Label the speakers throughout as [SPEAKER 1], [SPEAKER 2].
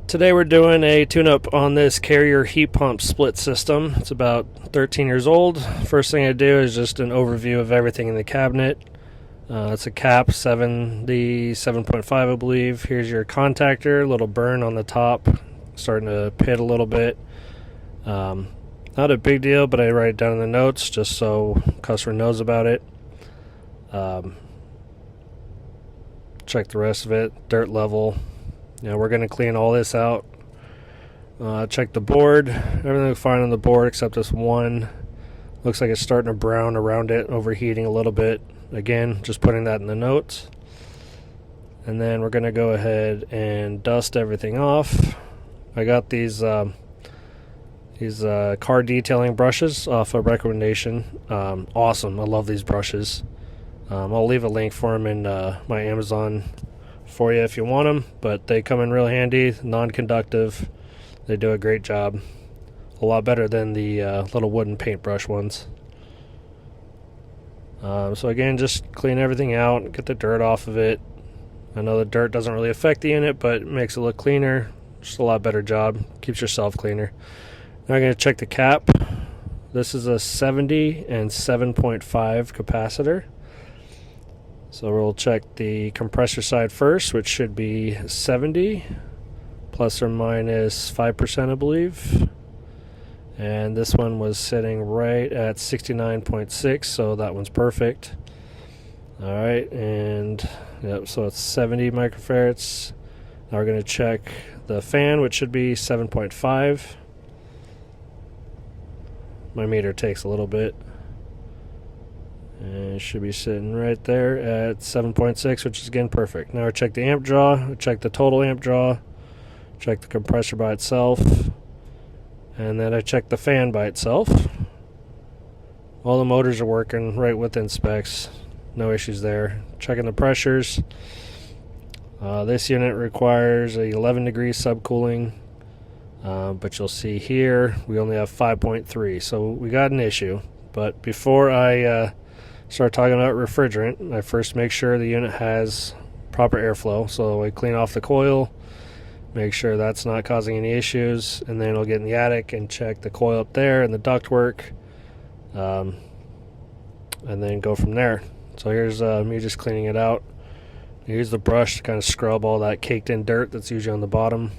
[SPEAKER 1] Today we're doing a tune-up on this Carrier heat pump split system. It's about 13 years old. First thing I do is just an overview of everything in the cabinet. It's a cap 7.5, I believe. Here's your contactor, little burn on the top, starting to pit a little bit. Not a big deal, but I write it down in the notes just so customer knows about it. Check the rest of it, dirt level. We're going to clean all this out. Check the board. Everything looks fine on the board except this one. Looks like it's starting to brown around it, overheating a little bit. Again, just putting that in the notes. And then we're going to go ahead and dust everything off. I got these car detailing brushes off a recommendation. Awesome. I love these brushes. I'll leave a link for them in my Amazon for you if you want them, but they come in real handy, non-conductive. They do a great job, a lot better than the little wooden paintbrush ones. So again, just clean everything out, get the dirt off of it. I know the dirt doesn't really affect the unit, but it makes it look cleaner. Just a lot better job, keeps yourself cleaner. Now I'm going to check the cap. This is a 70 and 7.5 capacitor. So we'll check the compressor side first, which should be 70 plus or minus 5%, I believe. And this one was sitting right at 69.6, so that one's perfect. All right, and yep, so it's 70 microfarads. Now we're going to check the fan, which should be 7.5. My meter takes a little bit. And it should be sitting right there at 7.6, which is again perfect. Now I check the amp draw, I check the total amp draw, check the compressor by itself, and then I check the fan by itself. All the motors are working right within specs, no issues there. Checking the pressures. This unit requires a 11 degrees subcooling, but you'll see here we only have 5.3, so we got an issue. But before I start talking about refrigerant, I first make sure the unit has proper airflow. So I clean off the coil, make sure that's not causing any issues, and then I'll get in the attic and check the coil up there and the ductwork, and then go from there. So here's me just cleaning it out. I use the brush to kind of scrub all that caked in dirt that's usually on the bottom,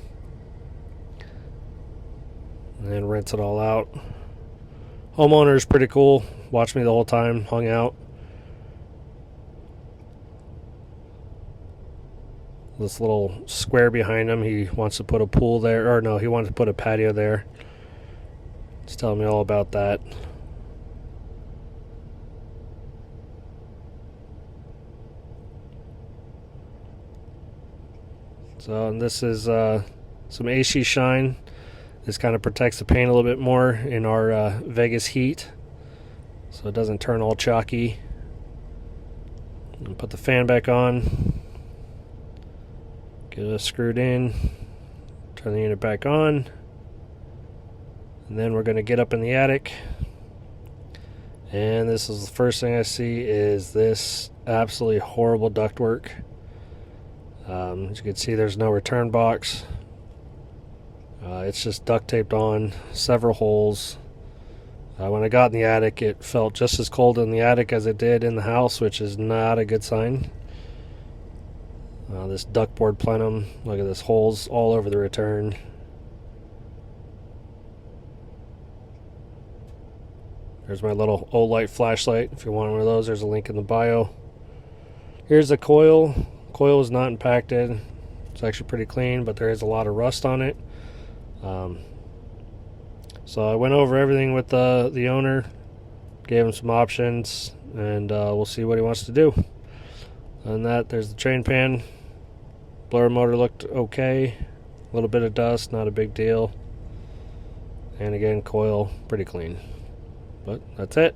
[SPEAKER 1] and then rinse it all out. Homeowner is pretty cool. Watched me the whole time, hung out. This little square behind him, he wants to put a pool there, or no, he wanted to put a patio there. He's telling me all about that. So, and this is some AC shine. This kind of protects the paint a little bit more in our Vegas heat, so it doesn't turn all chalky. And put the fan back on, get it screwed in, turn the unit back on, and then we're going to get up in the attic. And this is the first thing I see is this absolutely horrible ductwork. As you can see, there's no return box. It's just duct taped on, several holes. When I got in the attic, it felt just as cold in the attic as it did in the house, which is not a good sign. This ductboard plenum, look at this, holes all over the return. There's my little Olight flashlight. If you want one of those, there's a link in the bio. Here's the coil. Coil is not impacted. It's actually pretty clean, but there is a lot of rust on it. So I went over everything with the owner, gave him some options, and we'll see what he wants to do. And that, there's the train pan. Blower motor looked okay. A little bit of dust, not a big deal. And again, coil pretty clean. But that's it.